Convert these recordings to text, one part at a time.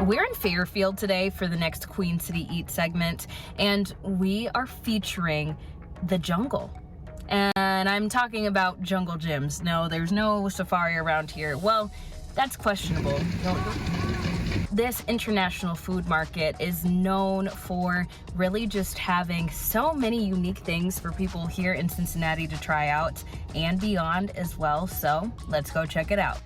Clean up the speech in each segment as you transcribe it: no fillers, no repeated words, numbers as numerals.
We're in Fairfield today for the next Queen City Eat segment, and we are featuring the jungle. And I'm talking about jungle gyms. No, there's no safari around here. Well, that's questionable. This international food market is known for really just having so many unique things for people here in Cincinnati to try out and beyond as well. So let's go check it out.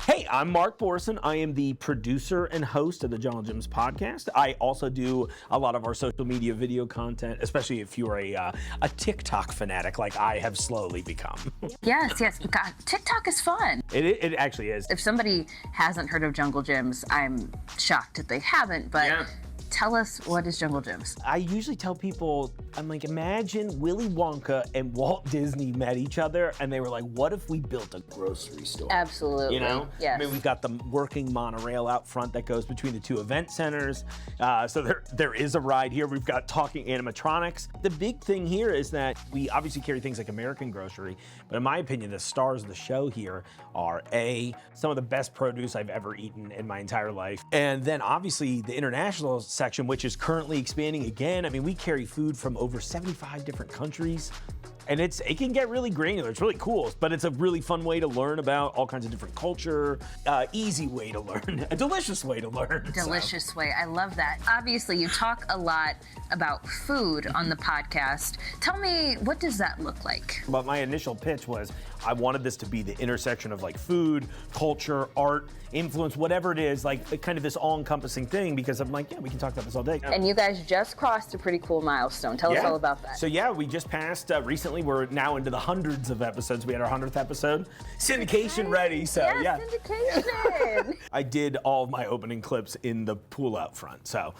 Hey, I'm Mark Borison. I am the producer and host of the Jungle Gyms podcast. I also do a lot of our social media video content, especially if you're a TikTok fanatic like I have slowly become. Yes. God, TikTok is fun. It actually is. If somebody hasn't heard of Jungle Gyms, I'm shocked that they haven't, but yeah. Tell us, what is Jungle Gyms? I usually tell people, I'm like, imagine Willy Wonka and Walt Disney met each other and they were like, what if we built a grocery store? Absolutely. You know? Yes. I mean, we've got the working monorail out front that goes between the two event centers. So there is a ride here. We've got talking animatronics. The big thing here is that we obviously carry things like American grocery, but in my opinion, the stars of the show here are some of the best produce I've ever eaten in my entire life. And then obviously the international section, which is currently expanding again. I mean, we carry food from over 75 different countries. And it can get really granular. It's really cool, but it's a really fun way to learn about all kinds of different culture. Easy way to learn, a delicious way to learn. Delicious way, I love that. Obviously, you talk a lot about food on the podcast. Tell me, what does that look like? But my initial pitch was, I wanted this to be the intersection of like food, culture, art, influence, whatever it is, like kind of this all-encompassing thing, because I'm like, yeah, we can talk about this all day. And you guys just crossed a pretty cool milestone. Tell us all about that. So yeah, we just passed, recently, we're now into the hundreds of episodes. We had our 100th episode. Syndication ready, so yeah. Syndication! I did all of my opening clips in the pool out front. So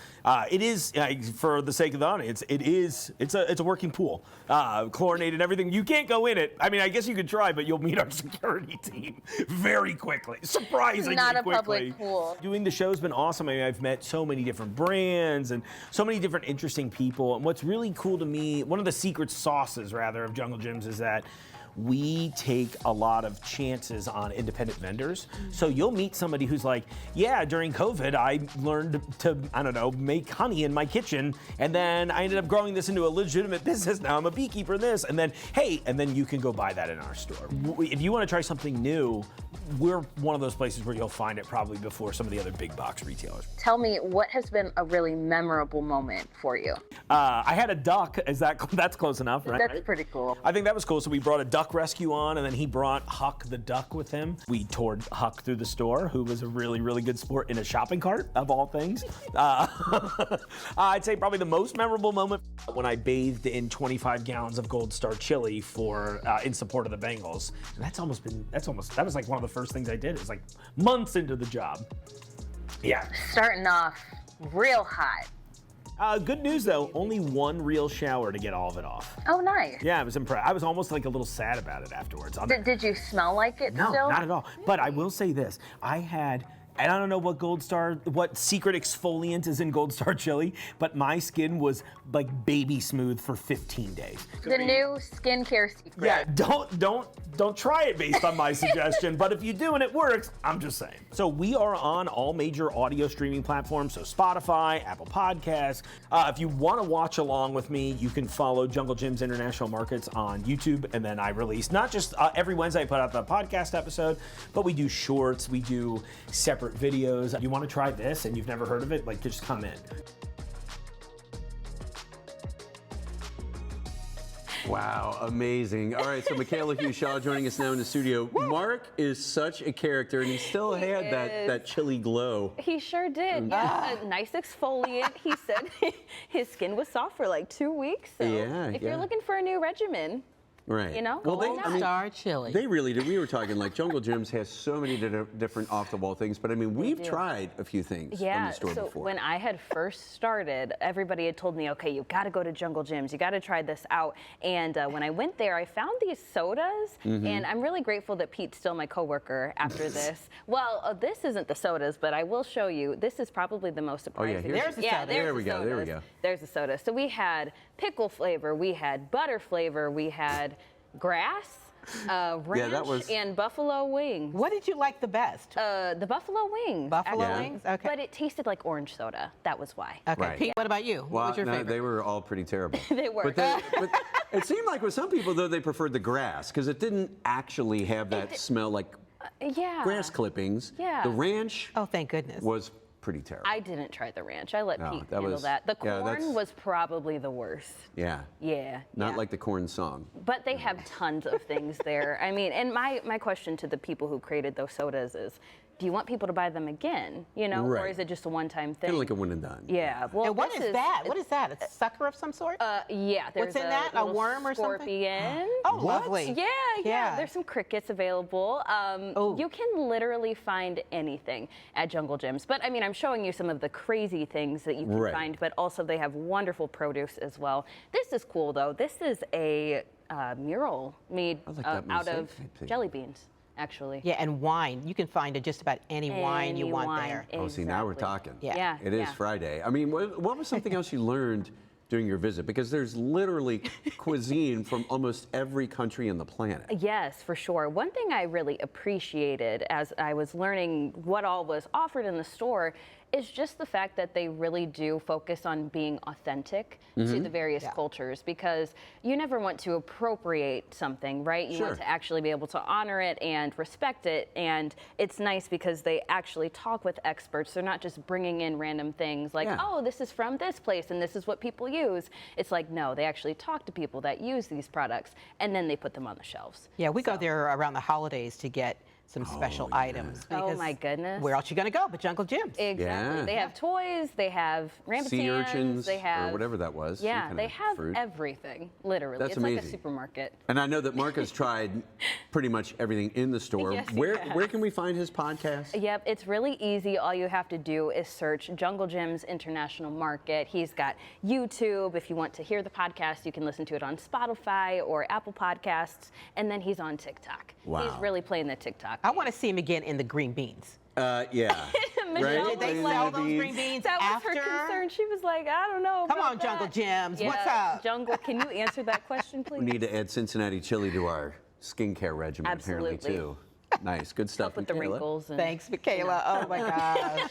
it is, for the sake of the audience, it's a working pool. Chlorinated, everything. You can't go in it. I mean, I guess you could try, but you'll meet our security team very quickly. Surprisingly Not a quickly. Public pool. Doing the show's been awesome. I mean, I've met so many different brands and so many different interesting people. And what's really cool to me, one of the secret sauces, rather, of Jungle Gyms is that we take a lot of chances on independent vendors. So you'll meet somebody who's like, yeah, during COVID, I learned to, I don't know, make honey in my kitchen. And then I ended up growing this into a legitimate business. Now I'm a beekeeper in this. And then, hey, and then you can go buy that in our store. If you want to try something new, we're one of those places where you'll find it probably before some of the other big box retailers. Tell me, what has been a really memorable moment for you? I had a duck. That's close enough, right? That's pretty cool. I think that was cool. So we brought a duck rescue on, and then he brought Huck the duck with him. We toured Huck through the store, who was a really, really good sport in a shopping cart, of all things. I'd say probably the most memorable moment when I bathed in 25 gallons of Gold Star chili in support of the Bengals. And that was like one of the first things I did. It was like months into the job. Yeah. Starting off real hot. Good news though, only one real shower to get all of it off. Oh, nice. Yeah, I was impressed. I was almost like a little sad about it afterwards. Did you smell like it No, still? not at all. But I will say this, and I don't know what secret exfoliant is in Gold Star chili, but my skin was like baby smooth for 15 days. The new skincare secret. Yeah, don't try it based on my suggestion, but if you do and it works, I'm just saying. So we are on all major audio streaming platforms, so Spotify, Apple Podcasts. If you want to watch along with me, you can follow Jungle Gyms International Markets on YouTube, and then I release not just every Wednesday I put out the podcast episode, but we do shorts, we do separate videos. You want to try this and you've never heard of it, like just come in. Wow, amazing. All right, so Mikhayla Hughes-Shaw joining us now in the studio. Mark is such a character, and he still had that chilly glow. He sure did. Yeah, a nice exfoliant. He said his skin was soft for like 2 weeks. So if you're looking for a new regimen, right. You know, well, Star chili. They really did. We were talking like Jungle Gyms has so many different off-the-wall things, but I mean, we've tried a few things from the store before. When I had first started, everybody had told me, okay, you got to go to Jungle Gyms. You got to try this out. And when I went there, I found these sodas, and I'm really grateful that Pete's still my coworker after this. Well, this isn't the sodas, but I will show you. This is probably the most surprising. Oh, yeah, there's the soda. There we go. There we go. There's the soda. So we had pickle flavor, we had butter flavor, we had grass. Ranch and buffalo wings. What did you like the best? The buffalo wings. Buffalo actually. wings? Okay. But it tasted like orange soda. That was why. Okay, Right. Pete, what about you? Well, what was your favorite? they were all pretty terrible. They were. But it seemed like with some people, though, they preferred the grass because it didn't actually have that smell like Yeah. grass clippings. Yeah. The ranch Oh, thank goodness. was pretty terrible. I didn't try the ranch. I let No, Pete that handle was- that. The yeah, that's- corn was probably the worst. Yeah. Yeah. Not yeah. like the corn song. But they have tons of things there. I mean, and my question to the people who created those sodas is, do you want people to buy them again? You know, or Right. is it just a one-time thing? Kind of like a one and done. Yeah. Well, And what this is that? What is that? A sucker of some sort? Yeah. There's What's in that? A little worm or something? scorpion. Oh, lovely. Yeah, yeah, Yeah. There's some crickets available. Oh. You can literally find anything at Jungle Gyms. But I mean, I'm showing you some of the crazy things that you can Right. find, but also they have wonderful produce as well. This is cool though. This is a mural made I like that out mosaic of type thing. jelly beans, actually. Yeah, and wine. You can find just about any wine you Any want wine. there. Oh, see, now we're Exactly. talking. Yeah. Yeah. It is yeah. Friday. I mean, what was something else you learned during your visit? Because there's literally cuisine from almost every country on the planet. Yes, for sure. One thing I really appreciated as I was learning what all was offered in the store is just the fact that they really do focus on being authentic to the various cultures, because you never want to appropriate something, right? You want Sure. to actually be able to honor it and respect it. And it's nice because they actually talk with experts. They're not just bringing in random things like, Yeah. oh, this is from this place and this is what people use. It's like, no, they actually talk to people that use these products and then they put them on the shelves. Yeah, we go there around the holidays to get some special items. Oh, because my goodness. Where else you gonna go but Jungle Gyms? Exactly. Yeah. They have toys, they have rambuncans, Sea urchins they have or whatever that was. some Yeah, kind they of have fruit. everything, literally. That's it's like a amazing. supermarket. And I know that Mark has tried pretty much everything in the store. Yes, he where has. can we find his podcast? Yep, it's really easy. All you have to do is search Jungle Gyms International Market. He's got YouTube. If you want to hear the podcast, you can listen to it on Spotify or Apple Podcasts. And then he's on TikTok. Wow. He's really playing the TikTok. I want to see him again in the green beans. Yeah. Michelle, Did they Green sell those beans. green beans That was after? her concern. She was like, I don't know. Come about on, Jungle that. Gyms. Yeah, What's up? Jungle, can you answer that question, please? We need to add Cincinnati chili to our skincare regimen, apparently, Absolutely. too. Nice. Good stuff. Help with the Mikhayla. wrinkles. And, Thanks, Mikhayla. Oh my gosh.